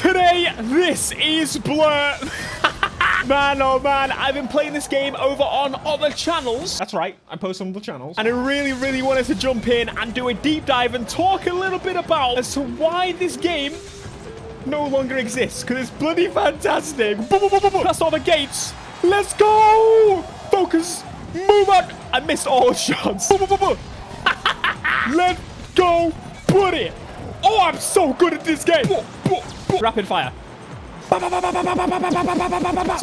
Today, this is Blur. Man, oh man, I've been playing this game over on other channels. That's right, I post on other channels. And I really wanted to jump in and do a deep dive and talk a little bit about as to why this game no longer exists. Because it's bloody fantastic. That's all the gates. Let's go. Focus. Move on. I missed all the shots. Let's go. Put it. Oh, I'm so good at this game. Rapid fire. So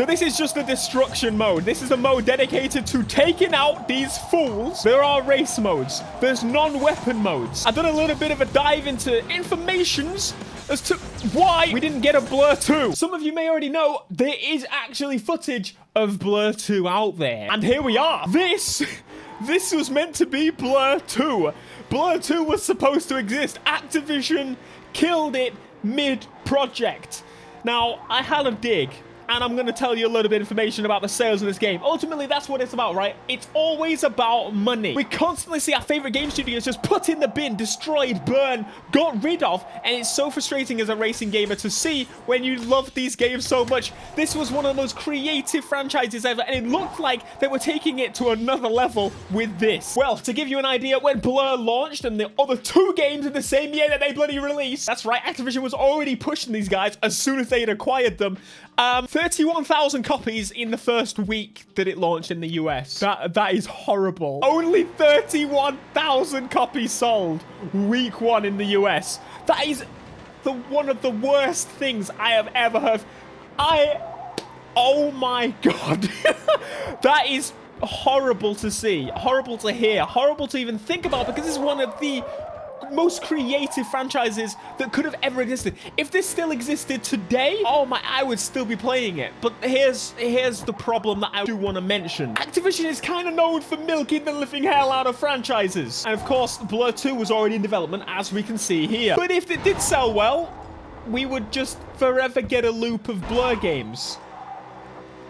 this is just the destruction mode. This is a mode dedicated to taking out these fools. There are race modes. There's non-weapon modes. I've done a little bit of a dive into informations as to why we didn't get a Blur 2. Some of you may already know there is actually footage of Blur 2 out there. And here we are. This was meant to be Blur 2. Blur 2 was supposed to exist. Activision killed it mid-project. Now, I had a dig, and I'm going to tell you a little bit of information about the sales of this game. Ultimately, that's what it's about, right? It's always about money. We constantly see our favorite game studios just put in the bin, destroyed, burned, got rid of, and it's so frustrating as a racing gamer to see when you love these games so much. This was one of the most creative franchises ever, and it looked like they were taking it to another level with this. Well, to give you an idea, when Blur launched and the other two games in the same year that they bloody released, that's right, Activision was already pushing these guys as soon as they had acquired them. 31,000 copies in the first week that it launched in the US. That is horrible. Only 31,000 copies sold week one in the US. That is one of the worst things I have ever heard. Oh my God. That is horrible to see, horrible to hear, horrible to even think about, because this is one of the most creative franchises that could have ever existed. If this still existed today, oh my, I would still be playing it. But here's the problem that I do want to mention. Activision is kind of known for milking the living hell out of franchises. And of course, Blur 2 was already in development, as we can see here. But if it did sell well, we would just forever get a loop of Blur games.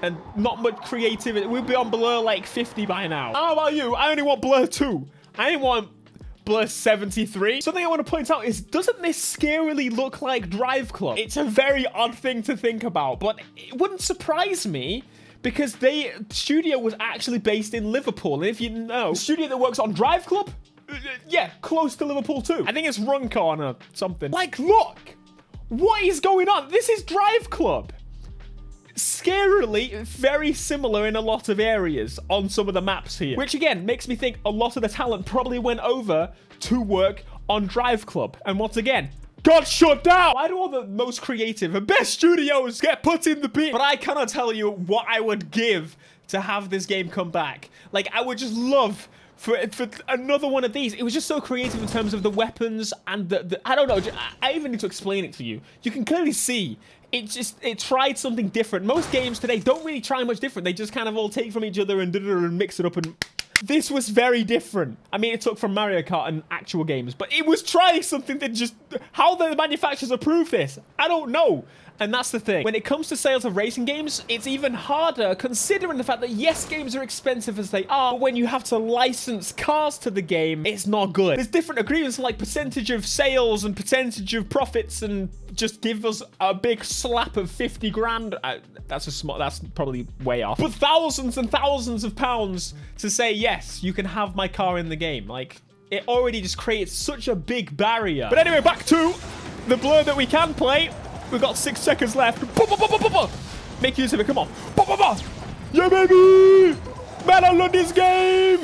And not much creativity. We'd be on Blur like 50 by now. How about you? I only want Blur 2. I didn't want Blur 73. Something I want to point out is, doesn't this scarily look like Driveclub? It's a very odd thing to think about, but it wouldn't surprise me because the studio was actually based in Liverpool. And if you know, the studio that works on Driveclub, yeah, close to Liverpool too. I think it's Runcorn or something. Like, look, what is going on? This is Driveclub. Scarily very similar in a lot of areas on some of the maps here, which again makes me think a lot of the talent probably went over to work on Driveclub. And once again, got shut down. Why do all the most creative and best studios get put in the bin? But I cannot tell you what I would give to have this game come back. Like, I would just love for another one of these. It was just so creative in terms of the weapons and the I don't know, I even need to explain it to you. You can clearly see it tried something different. Most games today don't really try much different. They just kind of all take from each other and mix it up, and this was very different. I mean, it took from Mario Kart and actual games, but it was trying something that just, how the manufacturers approve this, I don't know. And that's the thing. When it comes to sales of racing games, it's even harder considering the fact that, yes, games are expensive as they are, but when you have to license cars to the game, it's not good. There's different agreements like percentage of sales and percentage of profits, and just give us a big slap of 50 grand. That's probably way off. But thousands and thousands of pounds to say, yes, you can have my car in the game. Like, it already just creates such a big barrier. But anyway, back to the Blur that we can play. We've got 6 seconds left. Make use of it. Come on. Yeah, baby. Man, I love this game.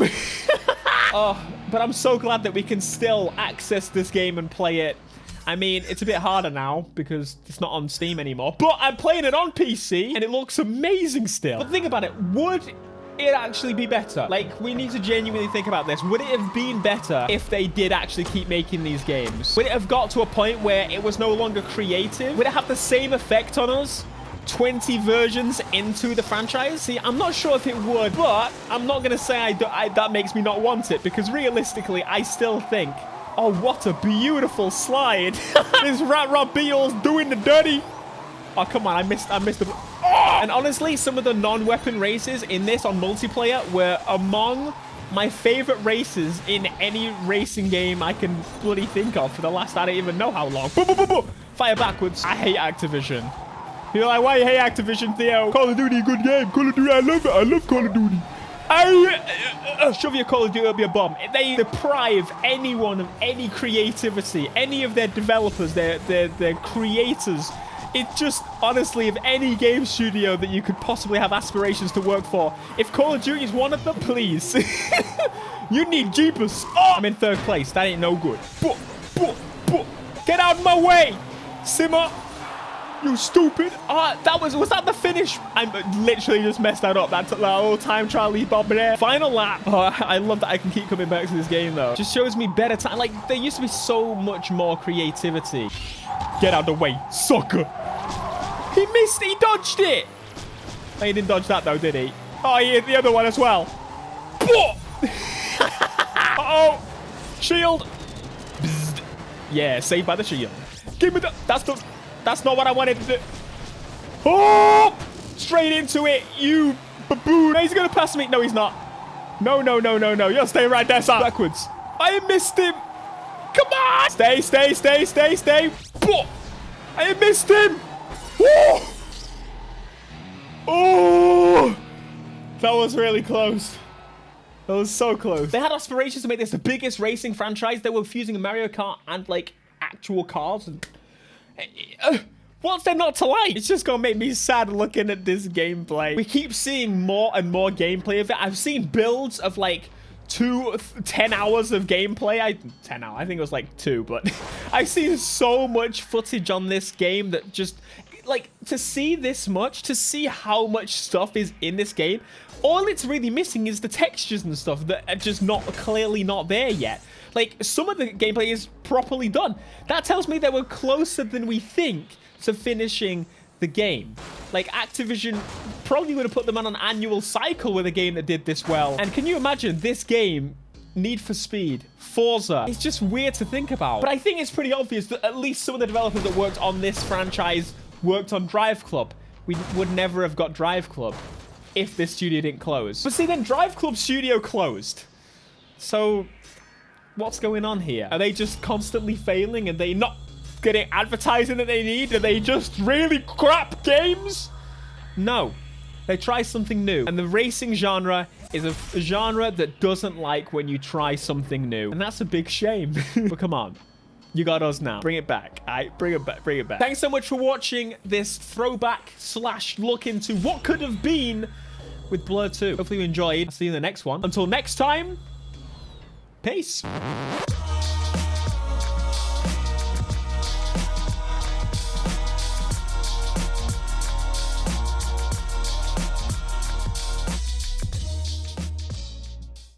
Oh, but I'm so glad that we can still access this game and play it. I mean, it's a bit harder now because it's not on Steam anymore. But I'm playing it on PC and it looks amazing still. But think about it. Would it actually be better? Like, we need to genuinely think about this. Would it have been better if they did actually keep making these games? Would it have got to a point where it was no longer creative? Would it have the same effect on us 20 versions into the franchise? See, I'm not sure if it would, but I'm not going to say that makes me not want it, because realistically, I still think, oh, what a beautiful slide. This Rat Beetle's doing the dirty. Oh, come on, I missed the... Oh! And honestly, some of the non-weapon races in this on multiplayer were among my favorite races in any racing game I can bloody think of for the last, I don't even know how long. Boom, boom, boom, boom. Fire backwards. I hate Activision. You're like, why you hate Activision, Theo? Call of Duty, good game. Call of Duty, I love it. I love Call of Duty. Shove your Call of Duty up your bum. They deprive anyone of any creativity, any of their developers, their creators. It's just, honestly, of any game studio that you could possibly have aspirations to work for. If Call of Duty is one of them, please. You need jeepers. Oh, I'm in 3rd place. That ain't no good. Get out of my way. Simmer. You stupid. Was that the finish? I literally just messed that up. That's the whole time Charlie Bob there. Final lap. Oh, I love that I can keep coming back to this game, though. Just shows me better time. Like, there used to be so much more creativity. Get out of the way, sucker. He missed. He dodged it. No, he didn't dodge that, though, did he? Oh, he hit the other one as well. Uh-oh. Shield. Bzzzt. Yeah, saved by the shield. Give me the... That's not what I wanted to do. Oh! Straight into it, you baboon. He's going to pass me. No, he's not. No. You'll stay right there, son. Backwards. I missed him. Come on. Stay. I missed him. Oh! Oh! That was really close. That was so close. They had aspirations to make this the biggest racing franchise. They were fusing Mario Kart and, like, actual cars. What's there not to like? It's just gonna make me sad looking at this gameplay. We keep seeing more and more gameplay of it. I've seen builds of like 10 hours of gameplay. 10 hours, I think it was like 2, but I've seen so much footage on this game that just, like, to see this much, to see how much stuff is in this game, all it's really missing is the textures and stuff that are just clearly not there yet. Like, some of the gameplay is properly done. That tells me they were closer than we think to finishing the game. Like, Activision probably would have put them on an annual cycle with a game that did this well. And can you imagine this game, Need for Speed, Forza? It's just weird to think about. But I think it's pretty obvious that at least some of the developers that worked on this franchise worked on Driveclub. We would never have got Driveclub if this studio didn't close. But see, then Driveclub studio closed. So... what's going on here? Are they just constantly failing? Are they not getting advertising that they need? Are they just really crap games? No. They try something new. And the racing genre is a genre that doesn't like when you try something new. And that's a big shame. But come on. You got us now. Bring it back. All right, bring it back. Bring it back. Thanks so much for watching this throwback / look into what could have been with Blur 2. Hopefully you enjoyed. I'll see you in the next one. Until next time. Peace.